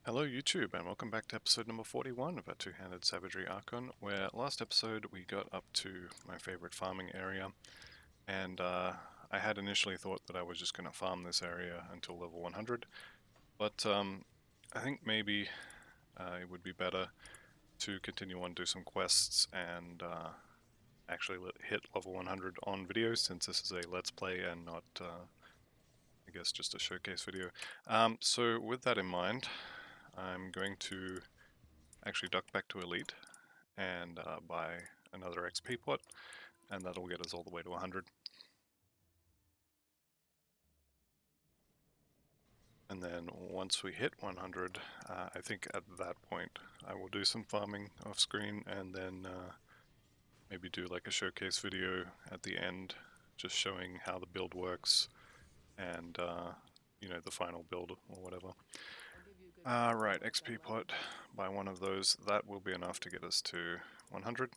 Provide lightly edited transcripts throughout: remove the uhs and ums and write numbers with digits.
Hello YouTube, and welcome back to episode number 41 of our two-handed Savagery Archon, where last episode we got up to my favorite farming area, and I had initially thought that I was just going to farm this area until level 100, but I think maybe it would be better to continue on, do some quests, and actually hit level 100 on video, since this is a let's play and not, I guess, just a showcase video. So with that in mind, I'm going to actually duck back to Elite and buy another XP pot, and that'll get us all the way to 100. And then once we hit 100, I think at that point I will do some farming off screen, and then maybe do like a showcase video at the end, just showing how the build works and you know, the final build or whatever. Right, XP pot, buy one of those. That will be enough to get us to 100.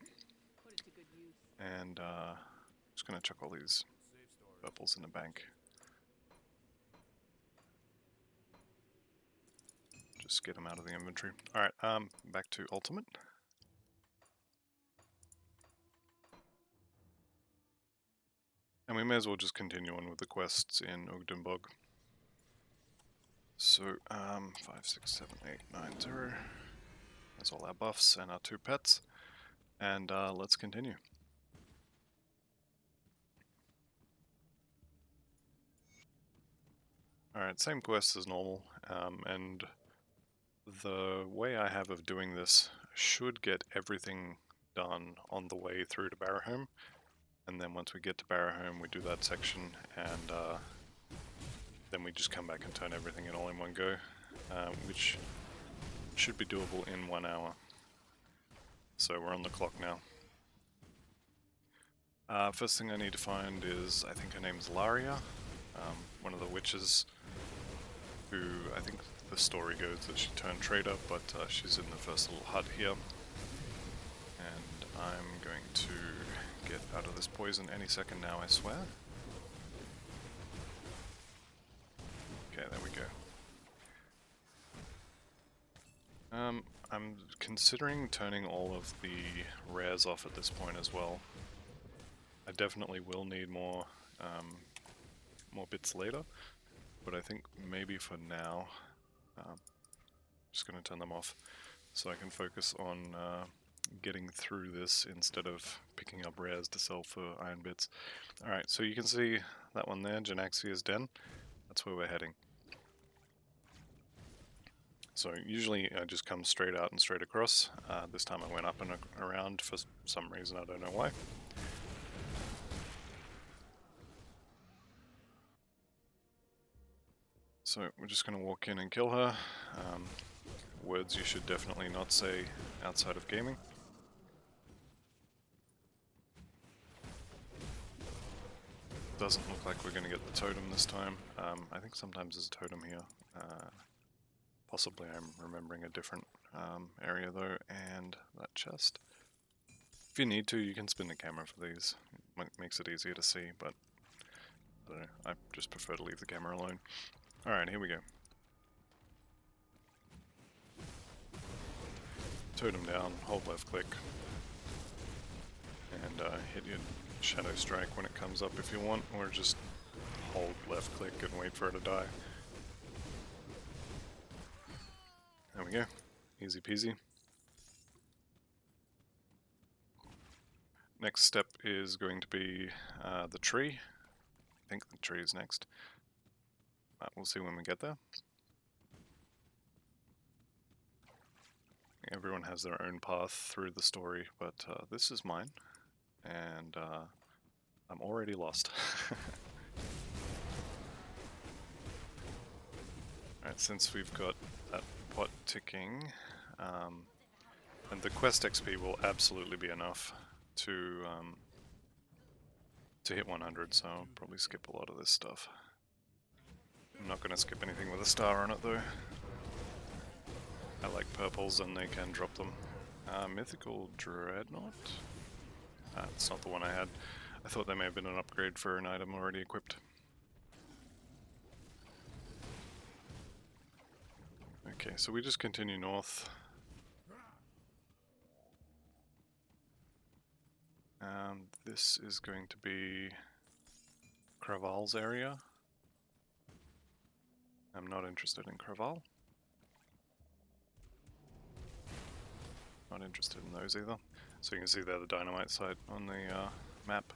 And just gonna chuck all these purples in the bank. Just get them out of the inventory. Alright, back to ultimate. And we may as well just continue on with the quests in Ugdenbog. So, 5, 6, 7, 8, 9, 0. That's all our buffs and our 2 pets. And let's continue. Alright, same quest as normal, and the way I have of doing this should get everything done on the way through to Barrowholm, and then once we get to Barrowholm we do that section, and then we just come back and turn everything in all in one go, which should be doable in 1 hour. So we're on the clock now. First thing I need to find is, I think her name's Laria, one of the witches who, I think the story goes that she turned traitor, but she's in the first little hut here. And I'm going to get out of this poison any second now, I swear. Okay, there we go. I'm considering turning all of the rares off at this point as well. I definitely will need more bits later, but I think maybe for now, I'm just going to turn them off so I can focus on getting through this instead of picking up rares to sell for iron bits. Alright, so you can see that one there, Janaxia's Den. That's where we're heading. So usually I just come straight out and straight across. This time I went up and around for some reason, I don't know why. So we're just going to walk in and kill her. Words you should definitely not say outside of gaming. Doesn't look like we're going to get the totem this time. I think sometimes there's a totem here. Possibly I'm remembering a different area though, and that chest. If you need to, you can spin the camera for these. It makes it easier to see, but I don't know, I just prefer to leave the camera alone. Alright, here we go. Totem down, hold left click, and hit your shadow strike when it comes up if you want, or just hold left click and wait for it to die. There we go, easy peasy. Next step is going to be the tree. I think the tree is next. We'll see when we get there. Everyone has their own path through the story, but this is mine, and I'm already lost. Alright, since we've got that pot ticking, and the quest XP will absolutely be enough to hit 100, so I'll probably skip a lot of this stuff. I'm not going to skip anything with a star on it though. I like purples and they can drop them. Mythical Dreadnought? That's not the one I had. I thought there may have been an upgrade for an item already equipped. Okay, so we just continue north. This is going to be Craval's area. I'm not interested in Craval. Not interested in those either. So you can see there the dynamite site on the map.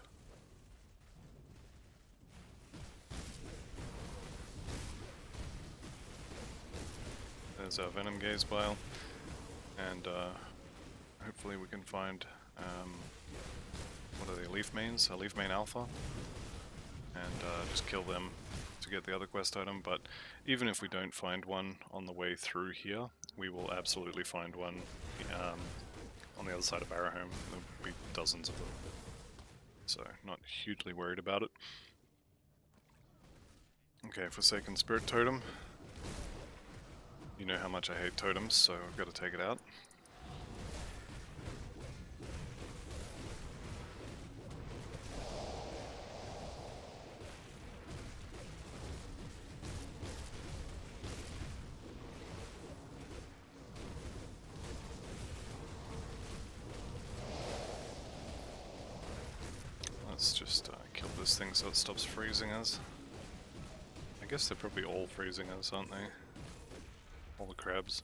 There's our Venom Gaze Bile, and hopefully we can find, what are they, Leaf Mains? A Leaf Main Alpha, and just kill them to get the other quest item. But even if we don't find one on the way through here, we will absolutely find one on the other side of Barrowholm. There'll be dozens of them, so not hugely worried about it. Okay, Forsaken Spirit Totem. You know how much I hate totems, so I've got to take it out. Let's just kill this thing so it stops freezing us. I guess they're probably all freezing us, aren't they? All the crabs.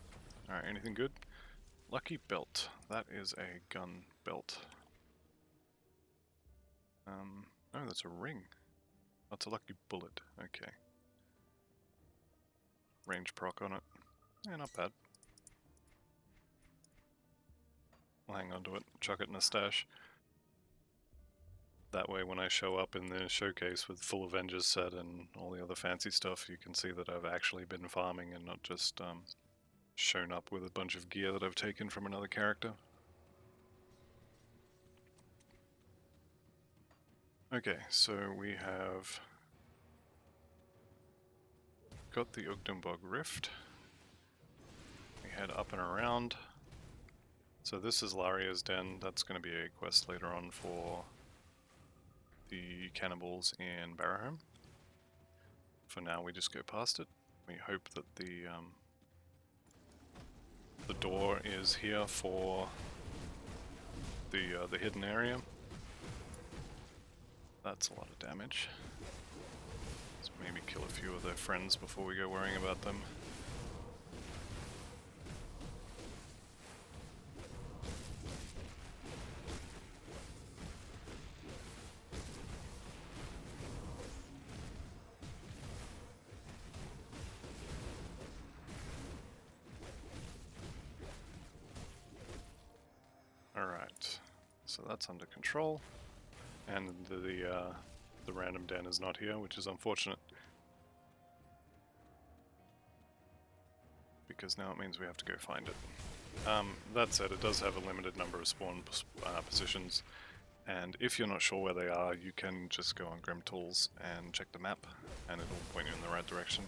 Alright, anything good? Lucky belt. That is a gun belt. Oh, that's a ring. Oh, it's a lucky bullet. Okay. Range proc on it. Yeah, not bad. We'll hang on to it, chuck it in a stash. That way when I show up in the showcase with full Avengers set and all the other fancy stuff, you can see that I've actually been farming and not just shown up with a bunch of gear that I've taken from another character. Okay, so we have got the Ugdenbog Rift. We head up and around. So this is Laria's Den. That's going to be a quest later on for the cannibals in Barrowholm. For now, we just go past it. We hope that the door is here for the hidden area. That's a lot of damage. Let's maybe kill a few of their friends before we go worrying about them. Alright, so that's under control, and the random den is not here, which is unfortunate, because now it means we have to go find it. That said, it does have a limited number of spawn positions, and if you're not sure where they are, you can just go on Grim Tools and check the map, and it'll point you in the right direction.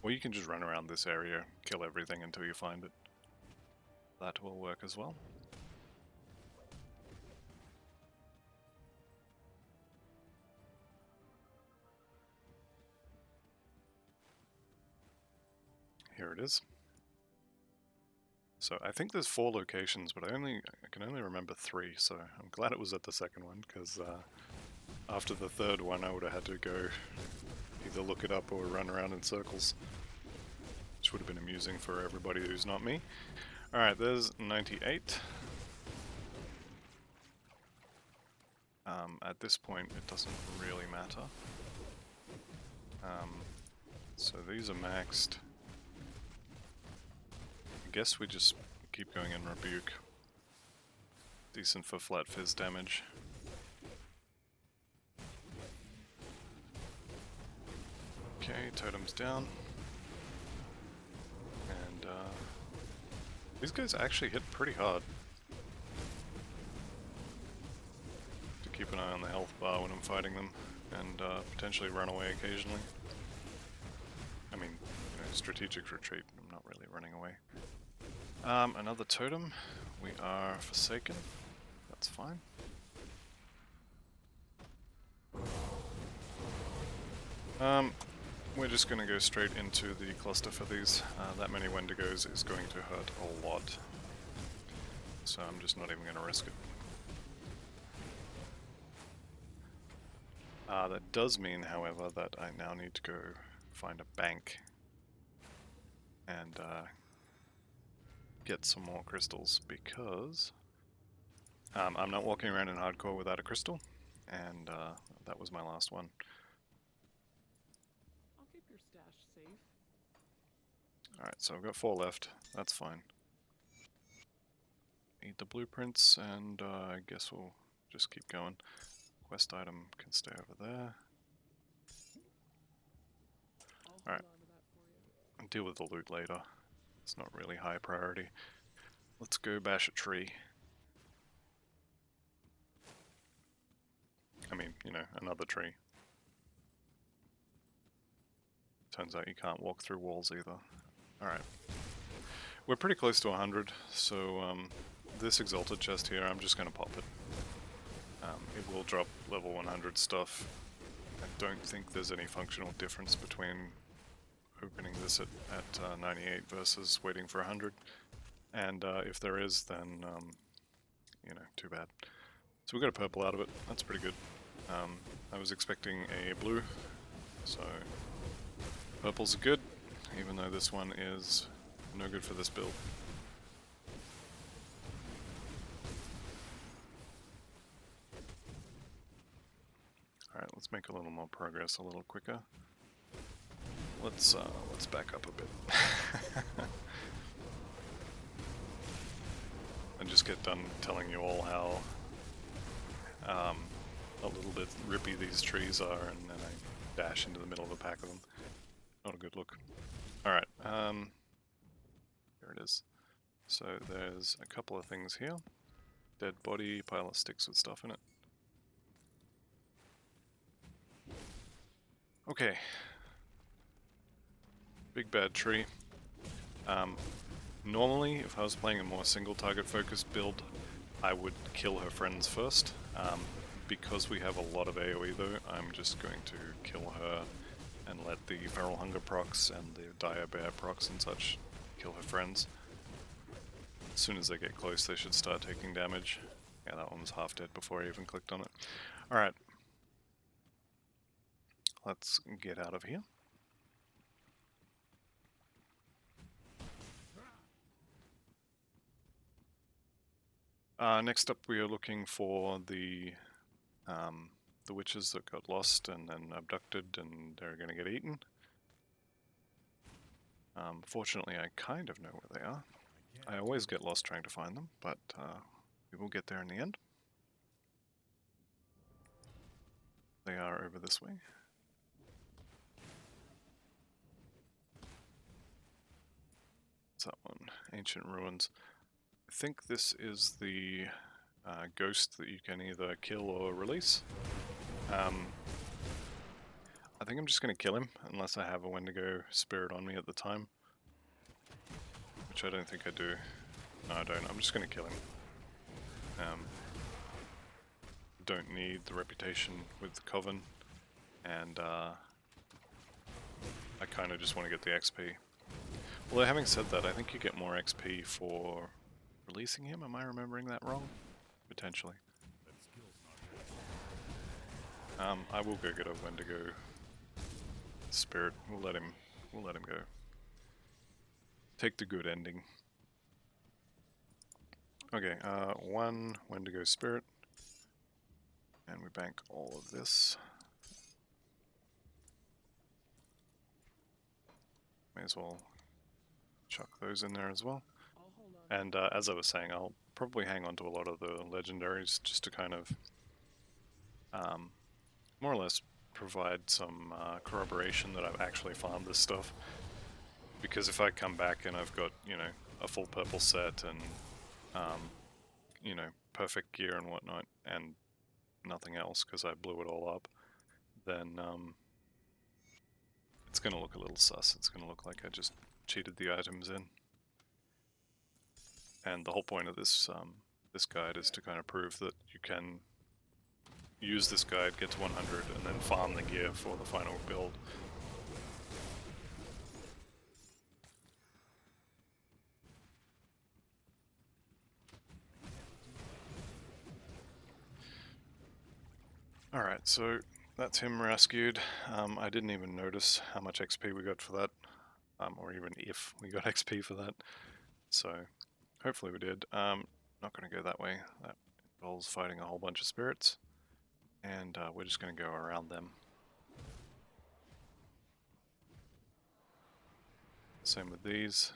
Or you can just run around this area, kill everything until you find it. That will work as well. Here it is. So I think there's 4 locations, but I can only remember 3, so I'm glad it was at the second one, because after the third one I would have had to go either look it up or run around in circles, which would have been amusing for everybody who's not me. Alright, there's 98. At this point it doesn't really matter. So these are maxed. I guess we just keep going in Rebuke. Decent for flat fizz damage. Okay, totem's down. And these guys actually hit pretty hard. To keep an eye on the health bar when I'm fighting them, and potentially run away occasionally. I mean, you know, strategic retreat, I'm not really running away. Another totem. We are Forsaken. That's fine. we're just going to go straight into the cluster for these. That many Wendigos is going to hurt a lot. So I'm just not even going to risk it. That does mean, however, that I now need to go find a bank and get some more crystals, because I'm not walking around in hardcore without a crystal, and that was my last one. I'll keep your stash safe. Alright, so I've got 4 left. That's fine. Need the blueprints, and I guess we'll just keep going. Quest item can stay over there. Alright, I'll deal with the loot later. It's not really high priority. Let's go bash a tree. I mean, you know, another tree. Turns out you can't walk through walls either. Alright. We're pretty close to 100, so this exalted chest here, I'm just going to pop it. It will drop level 100 stuff. I don't think there's any functional difference between opening this at 98 versus waiting for 100. And if there is, then, you know, too bad. So we got a purple out of it. That's pretty good. I was expecting a blue, so purples are good, even though this one is no good for this build. Alright, let's make a little more progress a little quicker. Let's back up a bit. And just get done telling you all how a little bit rippy these trees are, and then I dash into the middle of a pack of them. Not a good look. Alright, here it is. So there's a couple of things here. Dead body, pile of sticks with stuff in it. Okay. Big bad tree. Normally, if I was playing a more single target focused build, I would kill her friends first. Because we have a lot of AoE though, I'm just going to kill her and let the Feral Hunger procs and the Dire Bear procs and such kill her friends. As soon as they get close, they should start taking damage. Yeah, that one was half dead before I even clicked on it. Alright. Let's get out of here. Next up we are looking for the witches that got lost and then abducted and they're going to get eaten. Fortunately I kind of know where they are. I always get lost trying to find them, but we will get there in the end. They are over this way. What's that one? Ancient Ruins. I think this is the ghost that you can either kill or release. I think I'm just going to kill him, unless I have a Wendigo spirit on me at the time. Which I don't think I do. No, I don't. I'm just going to kill him. Don't need the reputation with the Coven, and I kind of just want to get the XP. Although having said that, I think you get more XP for releasing him. Am I remembering that wrong? Potentially. I will go get a Wendigo spirit. We'll let him go. Take the good ending. Okay, 1 Wendigo spirit. And we bank all of this. May as well chuck those in there as well. And as I was saying, I'll probably hang on to a lot of the legendaries just to kind of more or less provide some corroboration that I've actually farmed this stuff. Because if I come back and I've got, you know, a full purple set and, you know, perfect gear and whatnot, and nothing else because I blew it all up, then it's going to look a little sus. It's going to look like I just cheated the items in. And the whole point of this this guide is to kind of prove that you can use this guide, get to 100, and then farm the gear for the final build. Alright, so that's him rescued. I didn't even notice how much XP we got for that, or even if we got XP for that. So hopefully we did. Not going to go that way. That involves fighting a whole bunch of spirits, and we're just going to go around them. Same with these.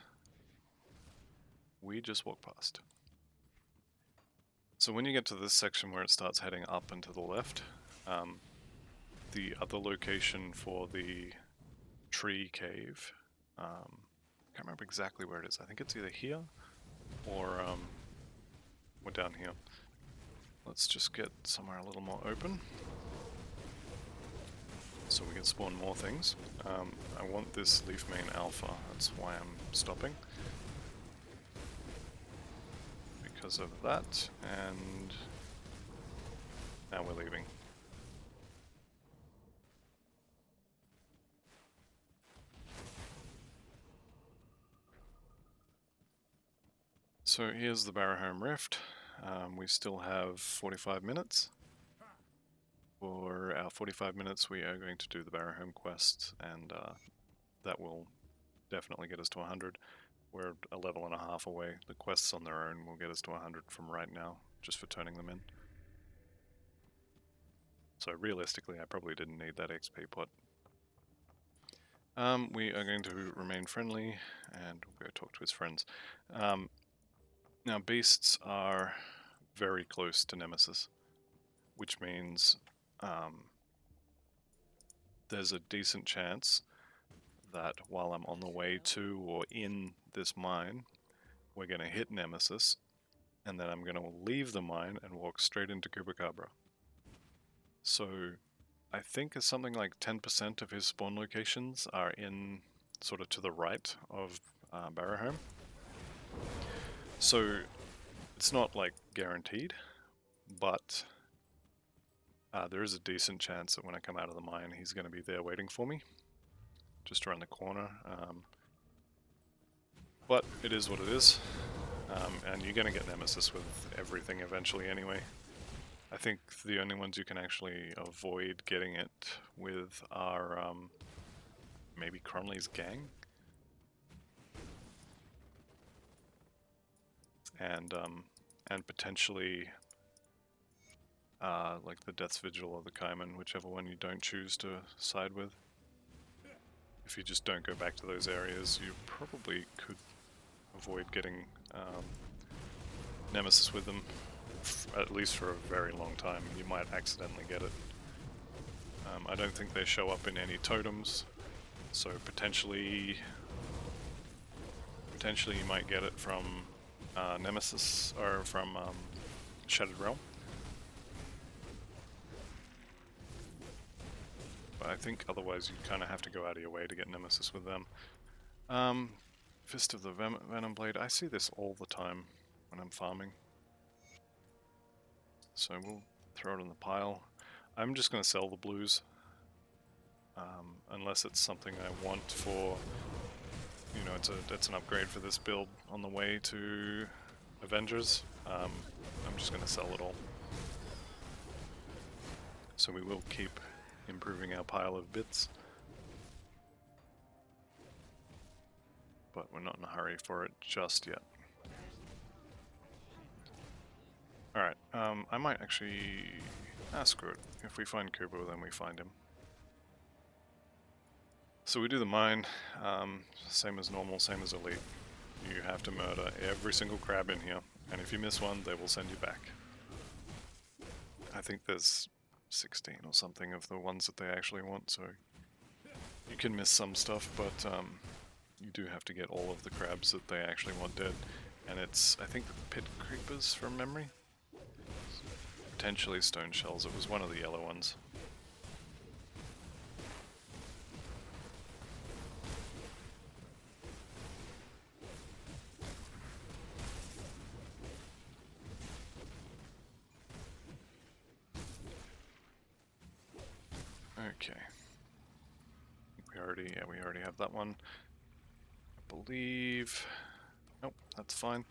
We just walk past. So when you get to this section where it starts heading up and to the left, the other location for the tree cave, can't remember exactly where it is. I think it's either here or down here. Let's just get somewhere a little more open so we can spawn more things. I want this leaf main alpha, that's why I'm stopping. Because of that, and now we're leaving. So here's the Barrowholm Rift. We still have 45 minutes. For our 45 minutes we are going to do the Barrowholm quest, and that will definitely get us to 100. We're a level and a half away. The quests on their own will get us to 100 from right now, just for turning them in. So realistically I probably didn't need that XP pot. We are going to remain friendly, and we'll go talk to his friends. Now beasts are very close to Nemesis, which means there's a decent chance that while I'm on the way to or in this mine, we're going to hit Nemesis, and then I'm going to leave the mine and walk straight into Chupacabra. So I think it's something like 10% of his spawn locations are in sort of to the right of Barrowholm. So it's not like guaranteed, but there is a decent chance that when I come out of the mine he's going to be there waiting for me, just around the corner. But it is what it is, and you're going to get Nemesis with everything eventually anyway. I think the only ones you can actually avoid getting it with are maybe Cronley's gang, and potentially like the Death's Vigil or the Kaiman, whichever one you don't choose to side with. If you just don't go back to those areas, you probably could avoid getting Nemesis with them, at least for a very long time. You might accidentally get it. I don't think they show up in any totems, so potentially you might get it from Nemesis, or from Shattered Realm. But I think otherwise you kind of have to go out of your way to get Nemesis with them. Fist of the Venom Blade, I see this all the time when I'm farming. So we'll throw it in the pile. I'm just going to sell the blues. Unless it's something I want for, you know, it's an upgrade for this build on the way to Avengers. I'm just going to sell it all. So we will keep improving our pile of bits, but we're not in a hurry for it just yet. Alright, I might actually... screw it. If we find Kubo, then we find him. So we do the mine, same as normal, same as Elite. You have to murder every single crab in here, and if you miss one, they will send you back. I think there's 16 or something of the ones that they actually want, so you can miss some stuff, but you do have to get all of the crabs that they actually want dead. And it's, I think, the pit creepers from memory? Potentially stone shells, it was one of the yellow ones. Okay. We already have that one. I believe... Nope, that's fine.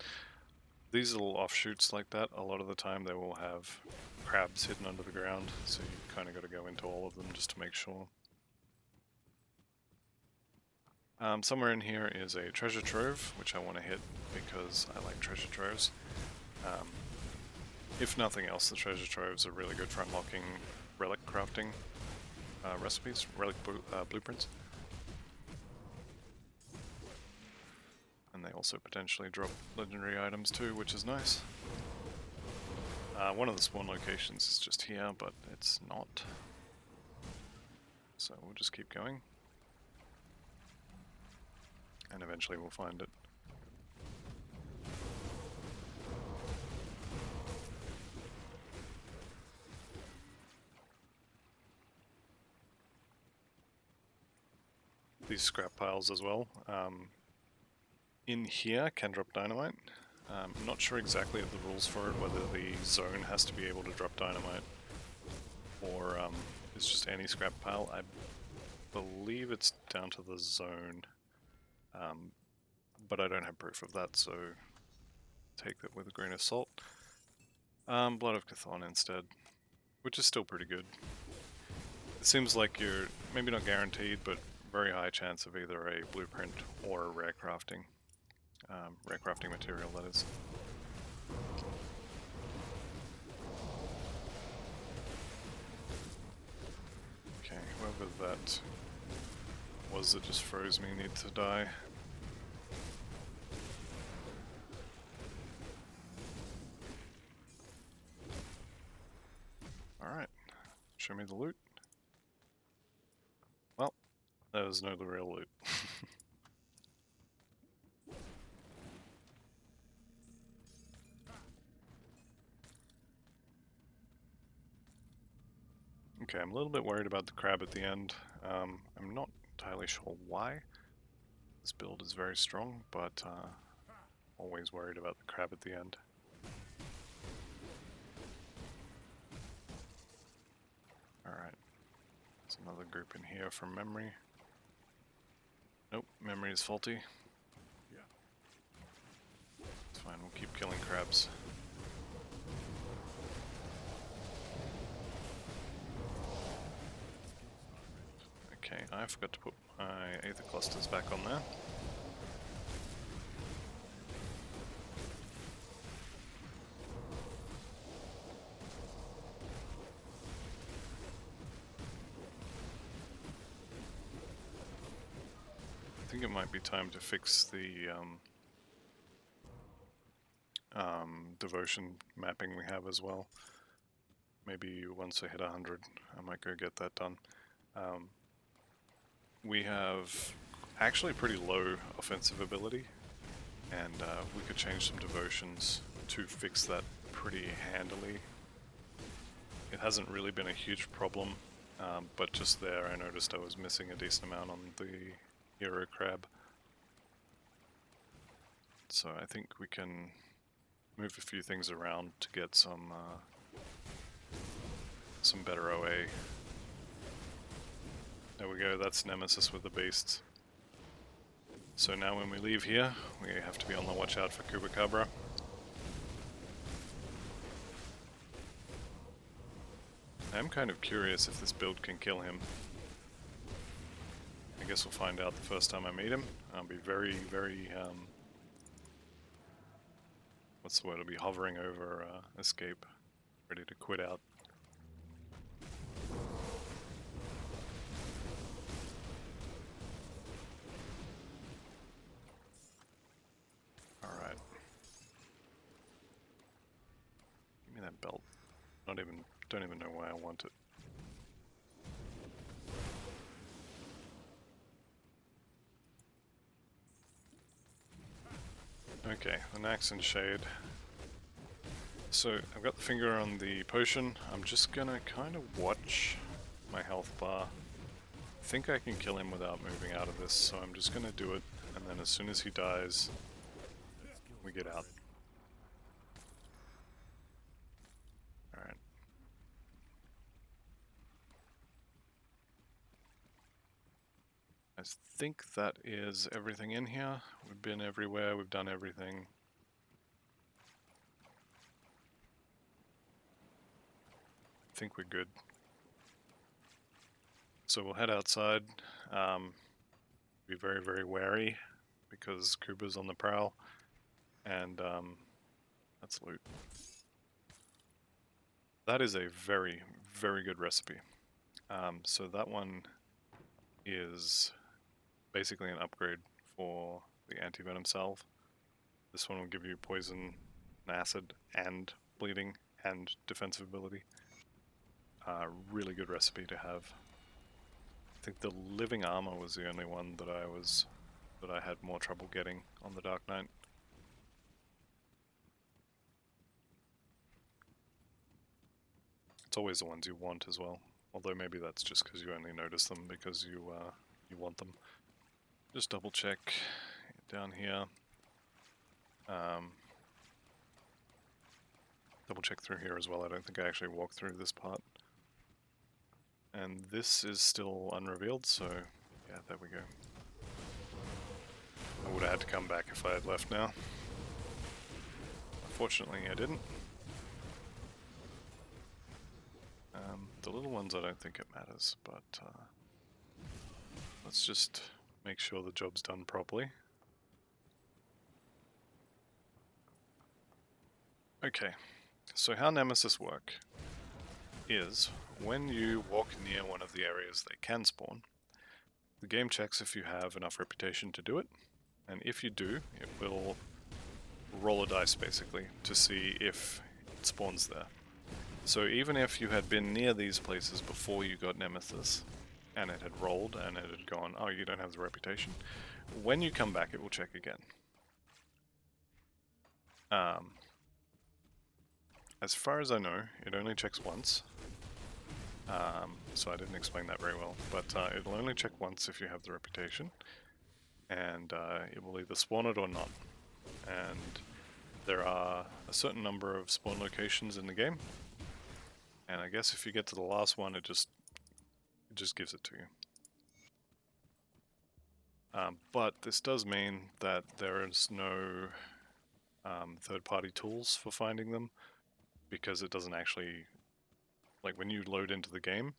These little offshoots like that, a lot of the time they will have crabs hidden under the ground, so you kind of got to go into all of them just to make sure. Somewhere in here is a treasure trove, which I want to hit because I like treasure troves. If nothing else, the treasure troves are really good for unlocking relic crafting recipes, relic blueprints. And they also potentially drop legendary items too, which is nice. One of the spawn locations is just here, but it's not. So we'll just keep going. And eventually we'll find it. These scrap piles as well. In here can drop dynamite. I'm not sure exactly of the rules for it, whether the zone has to be able to drop dynamite or it's just any scrap pile. I believe it's down to the zone, but I don't have proof of that, so take that with a grain of salt. Blood of Chthon instead, which is still pretty good. It seems like you're maybe not guaranteed, but very high chance of either a blueprint or a rare crafting material, that is. Okay, whoever that was that just froze me needs to die. Alright, show me the loot. Well, there was no real loot. Okay, I'm a little bit worried about the crab at the end. I'm not entirely sure why. This build is very strong, but always worried about the crab at the end. Alright, there's another group in here from memory. Nope, memory is faulty. It's fine, we'll keep killing crabs. Okay, I forgot to put my Aether clusters back on there. I think it might be time to fix the devotion mapping we have as well. Maybe once I hit 100, I might go get that done. We have actually pretty low offensive ability, and we could change some devotions to fix that pretty handily. It hasn't really been a huge problem, but just there I noticed I was missing a decent amount on the hero crab. So I think we can move a few things around to get some better OA. There we go, that's Nemesis with the beasts. So now when we leave here, we have to be on the watch out for Chupacabra. I am kind of curious if this build can kill him. I guess we'll find out the first time I meet him. I'll be very, what's the word? I'll be hovering over escape, ready to quit out. Alright. Give me that belt. Don't even know why I want it. Okay, an axe and shade. So I've got the finger on the potion. I'm just gonna kind of watch my health bar. I think I can kill him without moving out of this, so I'm just gonna do it, and then as soon as he dies, we get out. Alright. I think that is everything in here. We've been everywhere, we've done everything. think we're good. So we'll head outside. Be very, very wary because Kuba's on the prowl, and let's loot. That is a very, very good recipe. So that one is basically an upgrade for the anti-venom salve. This one will give you poison, acid, and bleeding, and defensive ability. Really good recipe to have. I think the living armor was the only one that I had more trouble getting on the Dark Knight. It's always the ones you want as well, although maybe that's just because you only notice them because you want them. Just double check down here. Double check through here as well. I don't think I actually walked through this part. And this is still unrevealed, so yeah, there we go. I would have had to come back if I had left now. Unfortunately, I didn't. The little ones, I don't think it matters, but let's just make sure the job's done properly. Okay, so how Nemesis work is when you walk near one of the areas they can spawn, the game checks if you have enough reputation to do it, and if you do, it will roll a dice basically to see if it spawns there. So even if you had been near these places before you got Nemesis, and it had rolled and it had gone, oh, you don't have the reputation, when you come back it will check again. As far as I know, it only checks once. So I didn't explain that very well, but it'll only check once if you have the reputation, and it will either spawn it or not. And there are a certain number of spawn locations in the game, and I guess if you get to the last one, it just gives it to you. But this does mean that there is no third-party tools for finding them, because it doesn't actually, like when you load into the game,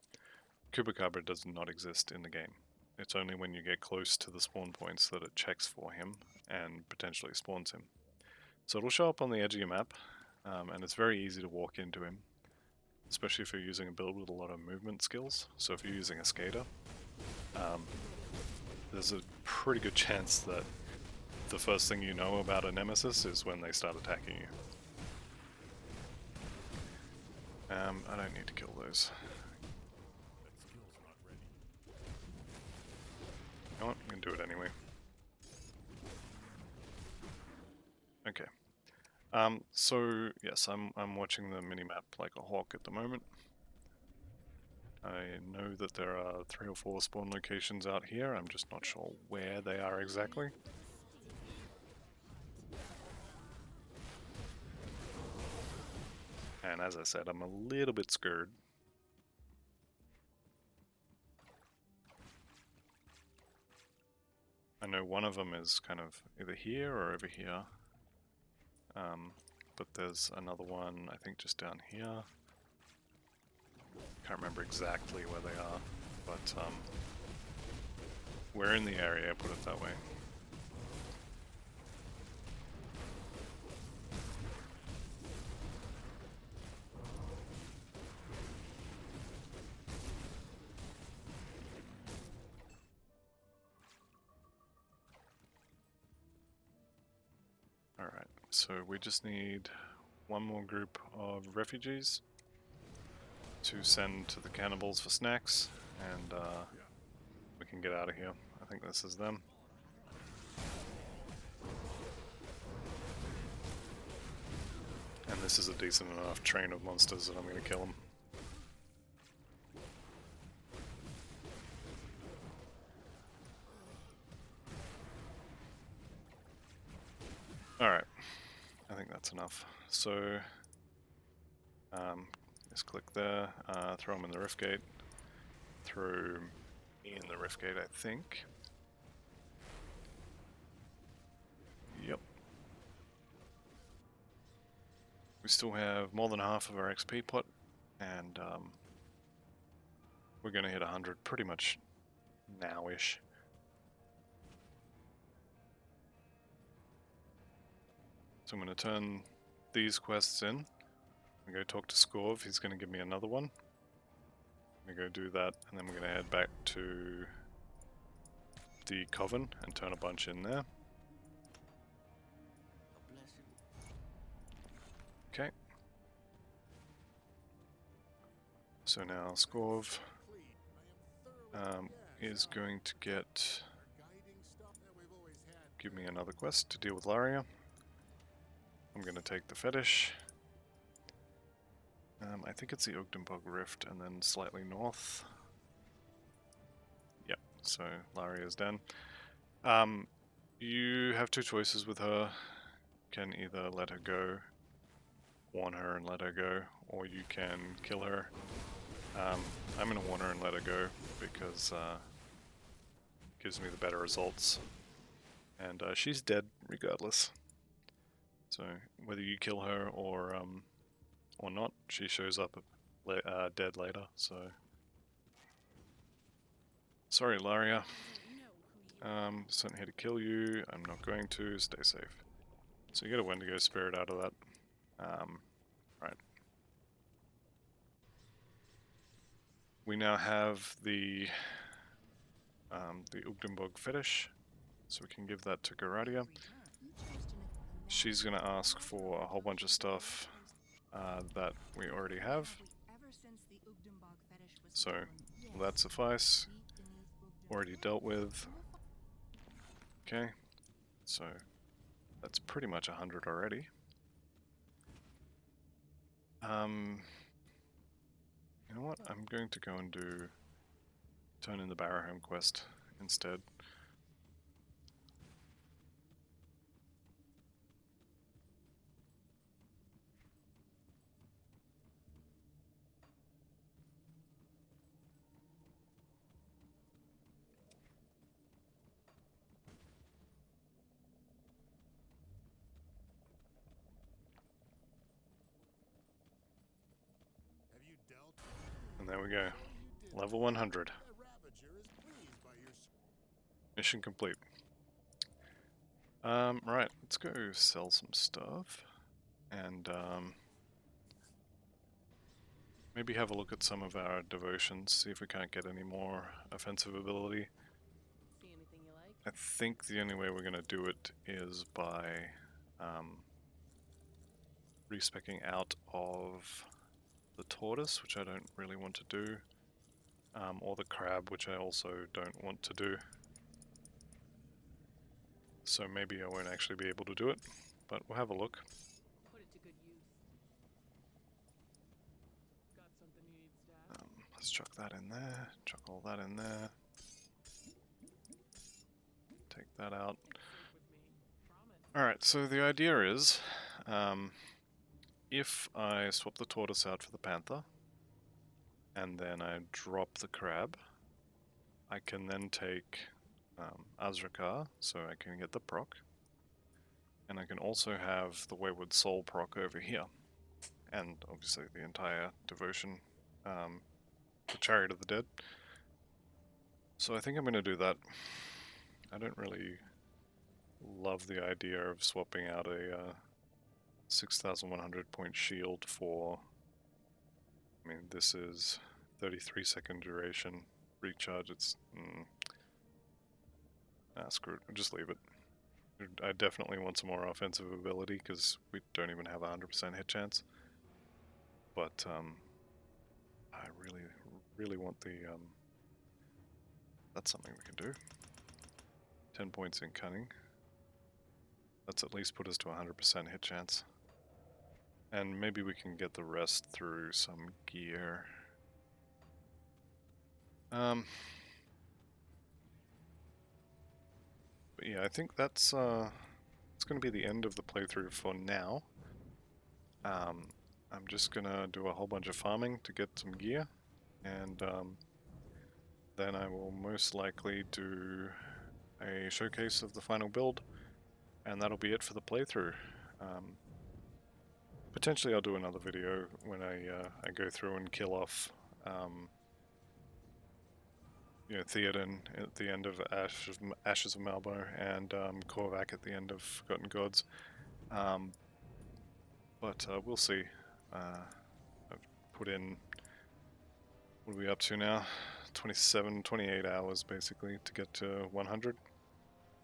Chupacabra does not exist in the game. It's only when you get close to the spawn points that it checks for him and potentially spawns him. So it'll show up on the edge of your map, and it's very easy to walk into him, especially if you're using a build with a lot of movement skills. So if you're using a skater, there's a pretty good chance that the first thing you know about a nemesis is when they start attacking you. I don't need to kill those. You know what? I'm gonna do it anyway. Okay. So yes, I'm watching the minimap like a hawk at the moment. I know that there are 3 or 4 spawn locations out here. I'm just not sure where they are exactly. And as I said, I'm a little bit scared. I know one of them is kind of either here or over here. But there's another one, I think, just down here. Can't remember exactly where they are, but we're in the area, put it that way. Alright, so we just need one more group of refugees to send to the cannibals for snacks, and we can get out of here. I think this is them. And this is a decent enough train of monsters that I'm going to kill them. Alright, I think that's enough. So, just click there, throw them in the rift gate, throw me in the rift gate, I think. Yep. We still have more than half of our XP pot and we're going to hit 100 pretty much now-ish. So I'm going to turn these quests in. I'm going to go talk to Scorv, he's going to give me another one. I'm going to go do that, and then we're going to head back to the Coven and turn a bunch in there. Okay. So now Scorv is going to give me another quest to deal with Laria. I'm going to take the fetish. I think it's the Ogdenbog Rift and then slightly north. Yep, so Laria's done. You have two choices with her. You can either let her go, warn her and let her go, or you can kill her. I'm going to warn her and let her go because it gives me the better results. And she's dead regardless. So whether you kill her or not, she shows up dead later. So sorry, Laria. Sent here to kill you. I'm not going to. Stay safe. So you get a Wendigo spirit out of that. Right. We now have the Ugdenbog fetish, so we can give that to Garadia. She's gonna ask for a whole bunch of stuff that we already have. So will that suffice? Already dealt with. Okay, so that's pretty much 100 already. You know what? I'm going to go and turn in the Barrowholm quest instead. And there we go. Level 100. Mission complete. Right, let's go sell some stuff. And maybe have a look at some of our devotions, see if we can't get any more offensive ability. See anything you like? I think the only way we're going to do it is by respecing out of the tortoise, which I don't really want to do, or the crab, which I also don't want to do. So maybe I won't actually be able to do it, but we'll have a look. Put it to good use. Got something you need staff? Let's chuck that in there, chuck all that in there. Take that out. Safe with me. Promise. Alright, so the idea is, if I swap the tortoise out for the panther, and then I drop the crab, I can then take Azrakar, so I can get the proc, and I can also have the Wayward Soul proc over here, and obviously the entire devotion, the Chariot of the Dead. So I think I'm going to do that. I don't really love the idea of swapping out a 6,100 point shield for, I mean, this is 33-second duration recharge. It's screw it, just leave it. I definitely want some more offensive ability because we don't even have a 100% hit chance. But I really want the that's something we can do. 10 points in cunning. That's at least put us to 100% hit chance. And maybe we can get the rest through some gear. But yeah, I think that's it's going to be the end of the playthrough for now. I'm just going to do a whole bunch of farming to get some gear, and then I will most likely do a showcase of the final build, and that'll be it for the playthrough. Potentially I'll do another video when I go through and kill off Theoden at the end of Ashes of Malbo and Korvac at the end of Forgotten Gods. But we'll see. I've put in, what are we up to now? 27, 28 hours basically to get to 100.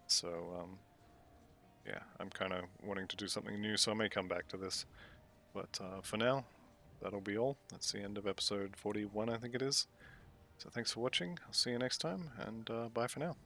So yeah, I'm kind of wanting to do something new, so I may come back to this. But for now, that'll be all. That's the end of episode 41, I think it is. So thanks for watching. I'll see you next time, and bye for now.